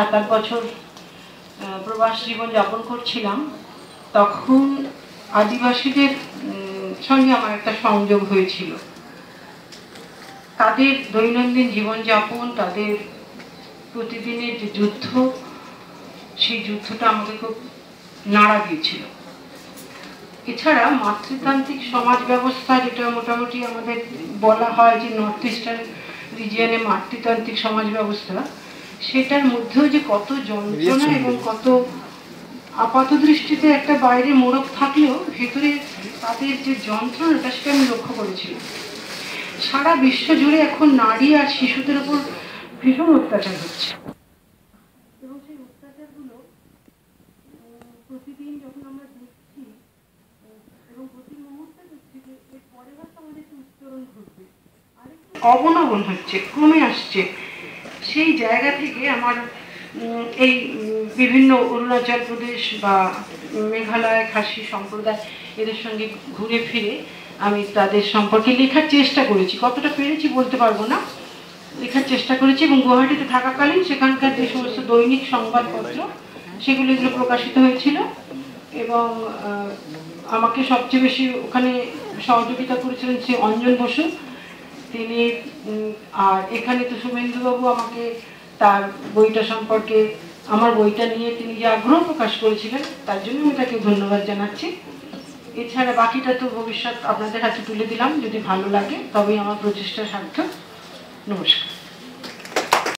7-8 বছর প্রবাস জীবন যাপন করছিলাম, তখন আদিবাসীদের সঙ্গে আমার একটা সংযোগ হয়েছিল। তাদের দৈনন্দিন জীবনযাপন, তাদের প্রতিদিনের যে যুদ্ধ, সেই যুদ্ধটা আমাকে খুব নাড়া দিয়েছিল। এছাড়া মাতৃতান্ত্রিক সমাজ ব্যবস্থা, যেটা মোটামুটি আমাদের বলা হয় যে নর্থ ইস্টার্ন রিজিয়নে মাতৃতান্ত্রিক সমাজ ব্যবস্থা, সেটার মধ্যেও যে কত যন্ত্রণা এবং কত আপাত দৃষ্টিতে একটা বাইরে মোড়ক থাকলেও ভেতরে তাদের যে যন্ত্রণাটা, সেটা আমি লক্ষ্য করেছিলাম। সারা বিশ্ব জুড়ে এখন নারী আর শিশুদের উপর ভীষণ অত্যাচার হচ্ছে, এবং সেই অত্যাচারগুলো প্রতিদিন যখন আমরা দেখছি এবং প্রতি মুহূর্তে দেখছি যে এর পরে হয়তো আমাদের একটু উত্তরণ ঘটবে, আরেকটু অবনমন হচ্ছে, কমে আসছে। সেই জায়গা থেকে আমার এই বিভিন্ন অরুণাচল প্রদেশ বা মেঘালয় খাসি সম্প্রদায়, এদের সঙ্গে ঘুরে ফিরে আমি তাদের সম্পর্কে লেখার চেষ্টা করেছি। কতটা পেরেছি বলতে পারবো না, লেখার চেষ্টা করেছি। এবং গুয়াহাটিতে থাকাকালীন সেখানকার যে সমস্ত দৈনিক সংবাদপত্র, এগুলো প্রকাশিত হয়েছিল। এবং আমাকে সবচেয়ে বেশি ওখানে সহযোগিতা করেছিলেন শ্রী অঞ্জন বসু, তিনি। আর এখানে তো শুভেন্দুবাবু আমাকে তার বইটা সম্পর্কে, আমার বইটা নিয়ে তিনি যে আগ্রহ প্রকাশ করেছিলেন, তার জন্য আমি তাকে ধন্যবাদ জানাচ্ছি। এছাড়া বাকিটা তো ভবিষ্যৎ আপনাদের হাতে তুলে দিলাম, যদি ভালো লাগে তবেই আমার প্রচেষ্টা সার্থক। নমস্কার।